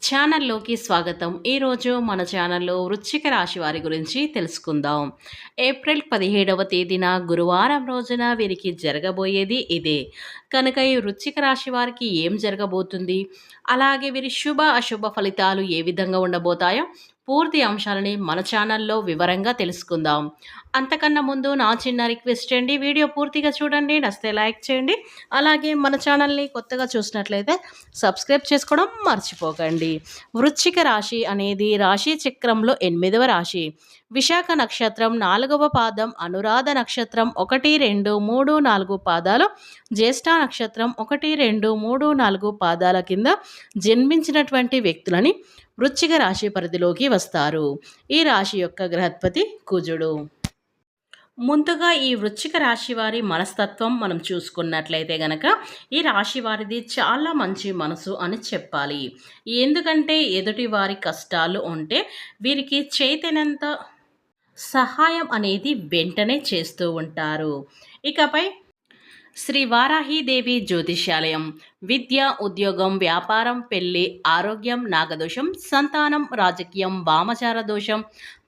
ఛానల్లోకి స్వాగతం. ఈరోజు మన ఛానల్లో వృశ్చిక రాశి వారి గురించి తెలుసుకుందాం. ఏప్రిల్ 17వ తేదీన గురువారం రోజున వీరికి జరగబోయేది ఇదే. కనుక ఈ వృశ్చిక రాశి వారికి ఏం జరగబోతుంది, అలాగే వీరి శుభ అశుభ ఫలితాలు ఏ విధంగా ఉండబోతాయో పూర్తి అంశాలని మన ఛానల్లో వివరంగా తెలుసుకుందాం. అంతకన్నా ముందు నా చిన్న రిక్వెస్ట్ అండి, వీడియో పూర్తిగా చూడండి, నచ్చితే లైక్ చేయండి. అలాగే మన ఛానల్ని కొత్తగా చూసినట్లయితే సబ్స్క్రైబ్ చేసుకోవడం మర్చిపోకండి. వృశ్చిక రాశి అనేది రాశి చక్రంలో 8వ రాశి. విశాఖ నక్షత్రం 4వ పాదం, అనురాధ నక్షత్రం 1, 2, 3, 4 పాదాలు, జ్యేష్ఠ నక్షత్రం 1, 2, 3, 4 పాదాల కింద జన్మించినటువంటి వ్యక్తులని వృశ్చిక రాశి పరిధిలోకి వస్తారు. ఈ రాశి యొక్క గ్రహపతి కుజుడు. ముందుగా ఈ వృశ్చిక రాశి వారి మనస్తత్వం మనం చూసుకున్నట్లయితే గనక ఈ రాశి వారిది చాలా మంచి మనసు అని చెప్పాలి. ఎందుకంటే ఎదుటి వారి కష్టాలు ఉంటే వీరికి చేతనంత సహాయం అనేది వెంటనే చేస్తూ ఉంటారు. ఇకపై శ్రీ వారాహీదేవి జ్యోతిష్యాలయం విద్య, ఉద్యోగం, వ్యాపారం, పెళ్లి, ఆరోగ్యం, నాగదోషం, సంతానం, రాజకీయం, వామచార దోషం,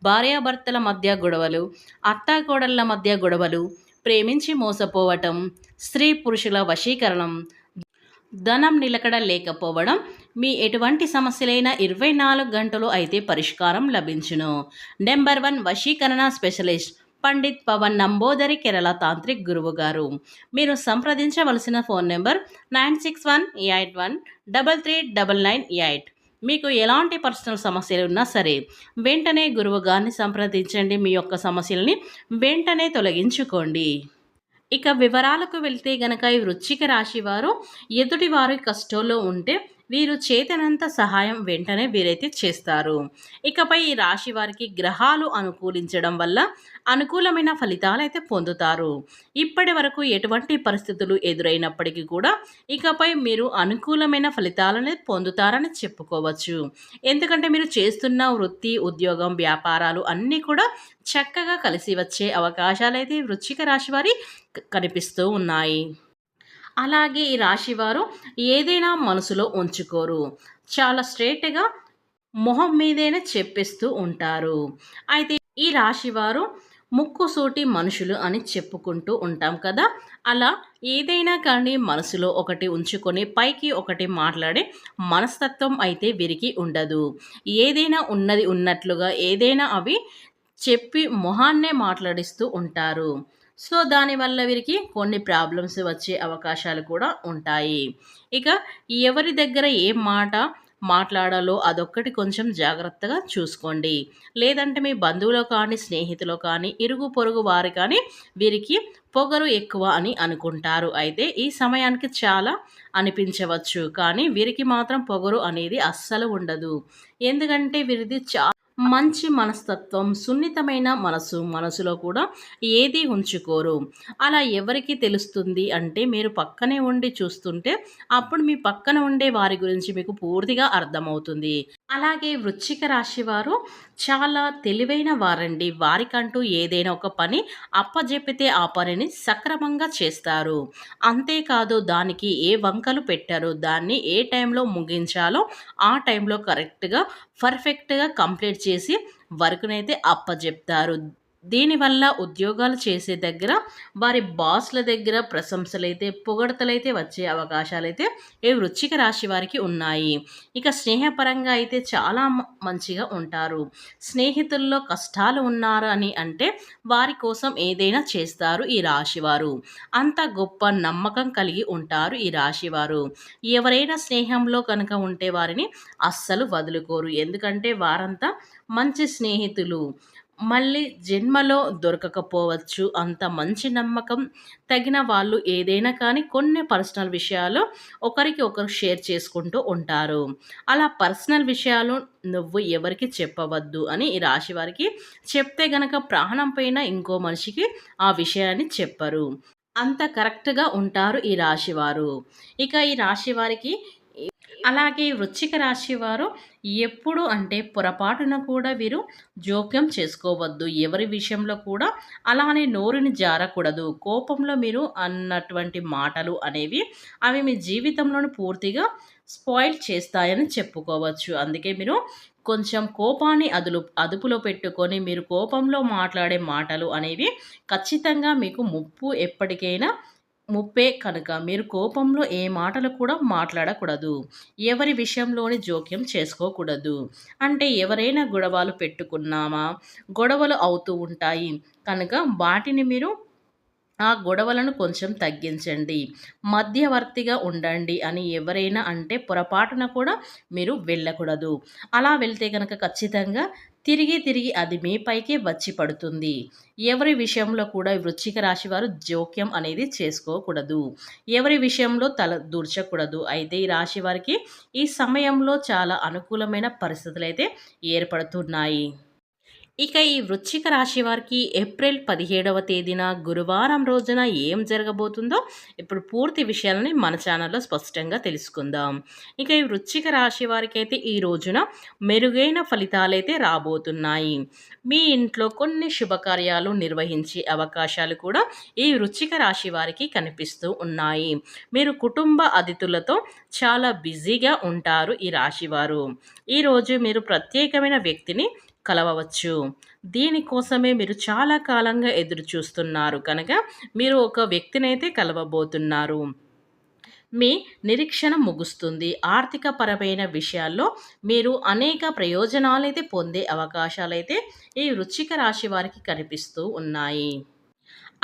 భార్యాభర్తల మధ్య గొడవలు, అత్తాకోడళ్ల మధ్య గొడవలు, ప్రేమించి మోసపోవటం, స్త్రీ పురుషుల వశీకరణం, ధనం నిలకడ లేకపోవడం, మీ ఎటువంటి సమస్యలైనా 24 గంటలు అయితే పరిష్కారం లభించును. నెంబర్ 1 వశీకరణ స్పెషలిస్ట్ పండిత్ పవన్ నంబోదరి, కేరళ తాంత్రిక్ గురువు గారు. మీరు సంప్రదించవలసిన ఫోన్ నెంబర్ 9618133998. మీకు ఎలాంటి పర్సనల్ సమస్యలు ఉన్నా సరే వెంటనే గురువు గారిని సంప్రదించండి. మీ యొక్క సమస్యలని వెంటనే తొలగించుకోండి. ఇక వివరాలకు వెళ్తే గనక ఈ వృశ్చిక రాశి వారు ఎదుటి వారి కష్టంలో ఉంటే వీరు చేతనంత సహాయం వెంటనే వీరైతే చేస్తారు. ఇకపై ఈ రాశి వారికి గ్రహాలు అనుకూలించడం వల్ల అనుకూలమైన ఫలితాలు అయితే పొందుతారు. ఇప్పటి వరకు ఎటువంటి పరిస్థితులు ఎదురైనప్పటికీ కూడా ఇకపై మీరు అనుకూలమైన ఫలితాలను పొందుతారని చెప్పుకోవచ్చు. ఎందుకంటే మీరు చేస్తున్న వృత్తి, ఉద్యోగం, వ్యాపారాలు అన్నీ కూడా చక్కగా కలిసి వచ్చే అవకాశాలు అయితే వృశ్చిక రాశి వారి కనిపిస్తూ ఉన్నాయి. అలాగే ఈ రాశివారు ఏదైనా మనసులో ఉంచుకోరు. చాలా స్ట్రేట్గా మొహం మీదైనా చెప్పిస్తూ ఉంటారు. అయితే ఈ రాశివారు ముక్కుసూటి మనుషులు అని చెప్పుకుంటూ ఉంటాం కదా, అలా ఏదైనా కానీ మనసులో ఒకటి ఉంచుకొని పైకి ఒకటి మాట్లాడే మనస్తత్వం అయితే వీరికి ఉండదు. ఏదైనా ఉన్నది ఉన్నట్లుగా ఏదైనా అవి చెప్పి మొహాన్నే మాట్లాడిస్తూ ఉంటారు. సో దానివల్ల వీరికి కొన్ని ప్రాబ్లమ్స్ వచ్చే అవకాశాలు కూడా ఉంటాయి. ఇక ఎవరి దగ్గర ఏ మాట మాట్లాడాలో అదొక్కటి కొంచెం జాగ్రత్తగా చూసుకోండి. లేదంటే మీ బంధువులో కానీ, స్నేహితులు కానీ, ఇరుగు పొరుగు వారు కానీ వీరికి పొగరు ఎక్కువ అని అనుకుంటారు. అయితే ఈ సమయానికి చాలా అనిపించవచ్చు, కానీ వీరికి మాత్రం పొగరు అనేది అస్సలు ఉండదు. ఎందుకంటే వీరిది మంచి మనస్తత్వం, సున్నితమైన మనసులో కూడా ఏది ఉంచుకోరు. అలా ఎవరికి తెలుస్తుంది అంటే మీరు పక్కనే ఉండి చూస్తుంటే అప్పుడు మీ పక్కన ఉండే వారి గురించి మీకు పూర్తిగా అర్థమవుతుంది. అలాగే వృశ్చిక రాశి వారు చాలా తెలివైన వారండి. వారికంటూ ఏదైనా ఒక పని అప్పజెపితే ఆ పనిని సక్రమంగా చేస్తారు. అంతేకాదు దానికి ఏ వంకలు పెట్టారో దాన్ని ఏ టైంలో ముగించాలో ఆ టైంలో కరెక్ట్గా పర్ఫెక్ట్గా కంప్లీట్ చేసి వర్క్నైతే అప్పజెప్తారు. దీనివల్ల ఉద్యోగాలు చేసే దగ్గర వారి బాస్ల దగ్గర ప్రశంసలైతే, పొగడతలైతే వచ్చే అవకాశాలైతే ఈ వృశ్చిక రాశి వారికి ఉన్నాయి. ఇక స్నేహపరంగా అయితే చాలా మంచిగా ఉంటారు. స్నేహితుల్లో కష్టాలు ఉన్నారు అని అంటే వారి కోసం ఏదైనా చేస్తారు ఈ రాశివారు. అంత గొప్ప నమ్మకం కలిగి ఉంటారు ఈ రాశివారు. ఎవరైనా స్నేహంలో కనుక ఉంటే వారిని అస్సలు వదులుకోరు. ఎందుకంటే వారంతా మంచి స్నేహితులు. మళ్ళీ జన్మలో దొరకకపోవచ్చు. అంత మంచి నమ్మకం తగిన వాళ్ళు ఏదైనా కానీ కొన్ని పర్సనల్ విషయాలు ఒకరికి ఒకరు షేర్ చేసుకుంటూ ఉంటారు. అలా పర్సనల్ విషయాలు నువ్వు ఎవరికి చెప్పవద్దు అని ఈ రాశి వారికి చెప్తే గనక ప్రాణం పైన ఇంకో మనిషికి ఆ విషయాన్ని చెప్పరు. అంత కరెక్ట్గా ఉంటారు ఈ రాశివారు. ఇక ఈ రాశి వారికి అలాగే వృశ్చిక రాశి వారు ఎప్పుడు అంటే పొరపాటున కూడా వీరు జోక్యం చేసుకోవద్దు. ఎవరి విషయంలో కూడా అలానే నోరుని జారకూడదు. కోపంలో మీరు అన్నటువంటి మాటలు అనేవి అవి మీ జీవితంలోని పూర్తిగా స్పాయిల్ చేస్తాయని చెప్పుకోవచ్చు. అందుకే మీరు కొంచెం కోపాన్ని అదుపులో పెట్టుకొని మీరు కోపంలో మాట్లాడే మాటలు అనేవి ఖచ్చితంగా మీకు ముప్పు ఎప్పటికైనా ముప్పే కనుక మీరు కోపంలో ఏ మాటలు కూడా మాట్లాడకూడదు. ఎవరి విషయంలోని జోక్యం చేసుకోకూడదు. అంటే ఎవరైనా గొడవలు పెట్టుకున్నామా, గొడవలు అవుతూ ఉంటాయి. కనుక వాటిని మీరు ఆ గొడవలను కొంచెం తగ్గించండి. మధ్యవర్తిగా ఉండండి అని ఎవరైనా అంటే పొరపాటున కూడా మీరు వెళ్ళకూడదు. అలా వెళ్తే గనక ఖచ్చితంగా తిరిగి తిరిగి అది మీ పైకే వచ్చి పడుతుంది. ఎవరి విషయంలో కూడా ఈ వృశ్చిక రాశి వారు జోక్యం అనేది చేసుకోకూడదు. ఎవరి విషయంలో తల దూర్చకూడదు. అయితే ఈ రాశి వారికి ఈ సమయంలో చాలా అనుకూలమైన పరిస్థితులైతే ఏర్పడుతున్నాయి. ఇక ఈ వృశ్చిక రాశి వారికి ఏప్రిల్ 17వ తేదీన గురువారం రోజున ఏం జరగబోతుందో ఇప్పుడు పూర్తి విషయాలని మన ఛానల్లో స్పష్టంగా తెలుసుకుందాం. ఇక ఈ వృశ్చిక రాశి వారికి అయితే ఈ రోజున మెరుగైన ఫలితాలైతే రాబోతున్నాయి. మీ ఇంట్లో కొన్ని శుభకార్యాలు నిర్వహించే అవకాశాలు కూడా ఈ వృశ్చిక రాశి వారికి కనిపిస్తూ ఉన్నాయి. మీరు కుటుంబ అతిథులతో చాలా బిజీగా ఉంటారు ఈ రాశివారు. ఈరోజు మీరు ప్రత్యేకమైన వ్యక్తిని కలవవచ్చు. దీనికోసమే మీరు చాలా కాలంగా ఎదురు చూస్తున్నారు కనుక మీరు ఒక వ్యక్తినైతే కలవబోతున్నారు. మీ నిరీక్షణ ముగుస్తుంది. ఆర్థిక పరమైన విషయాల్లో మీరు అనేక ప్రయోజనాలైతే పొందే అవకాశాలైతే ఈ వృశ్చిక రాశి వారికి కనిపిస్తూ ఉన్నాయి.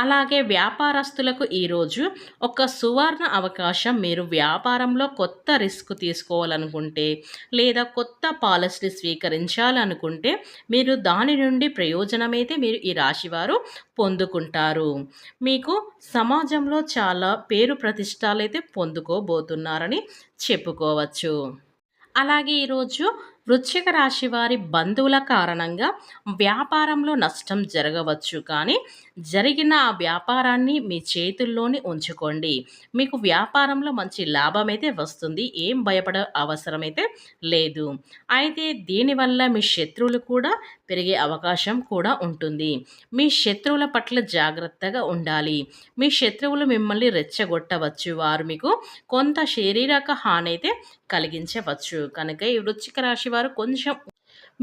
అలాగే వ్యాపారస్తులకు ఈరోజు ఒక సువర్ణ అవకాశం. మీరు వ్యాపారంలో కొత్త రిస్క్ తీసుకోవాలనుకుంటే లేదా కొత్త పాలసీని స్వీకరించాలనుకుంటే మీరు దాని నుండి ప్రయోజనమైతే మీరు ఈ రాశివారు పొందుకుంటారు. మీకు సమాజంలో చాలా పేరు ప్రతిష్టాలైతే పొందుకోబోతున్నారని చెప్పుకోవచ్చు. అలాగే ఈరోజు వృశ్చిక రాశి వారి బంధువుల కారణంగా వ్యాపారంలో నష్టం జరగవచ్చు, కానీ జరిగిన ఆ వ్యాపారాన్ని మీ చేతుల్లోనే ఉంచుకోండి. మీకు వ్యాపారంలో మంచి లాభం అయితే వస్తుంది. ఏం భయపడే అవసరమైతే లేదు. అయితే దీనివల్ల మీ శత్రువులు కూడా పెరిగే అవకాశం కూడా ఉంటుంది. మీ శత్రువుల పట్ల జాగ్రత్తగా ఉండాలి. మీ శత్రువులు మిమ్మల్ని రెచ్చగొట్టవచ్చు. వారు మీకు కొంత శారీరక హాని అయితే కలిగించవచ్చు. కనుక ఈ వృశ్చిక రాశి వారు కొంచెం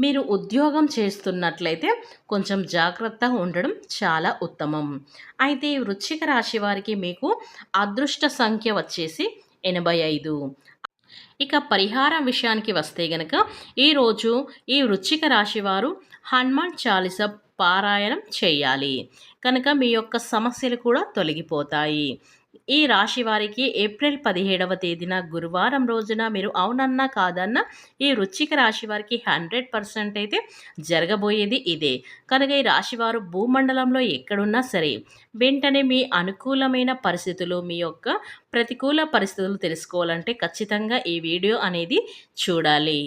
మీరు ఉద్యోగం చేస్తున్నట్లయితే కొంచెం జాగ్రత్తగా ఉండడం చాలా ఉత్తమం. అయితే ఈ వృశ్చిక రాశి వారికి మీకు అదృష్ట సంఖ్య వచ్చేసి 85. ఇక పరిహారం విషయానికి వస్తే గనక ఈరోజు ఈ వృశ్చిక రాశి వారు హనుమాన్ చాలీస పారాయణం చేయాలి. కనుక మీ యొక్క సమస్యలు కూడా తొలగిపోతాయి. ఈ రాశి వారికి ఏప్రిల్ 17వ తేదీన గురువారం రోజున మీరు అవునన్నా కాదన్నా ఈ వృశ్చిక రాశి వారికి 100% అయితే జరగబోయేది ఇదే. కనుక ఈ రాశివారు భూమండలంలో ఎక్కడున్నా సరే వెంటనే మీ అనుకూలమైన పరిస్థితులు, మీ యొక్క ప్రతికూల పరిస్థితులు తెలుసుకోవాలంటే ఖచ్చితంగా ఈ వీడియో అనేది చూడాలి.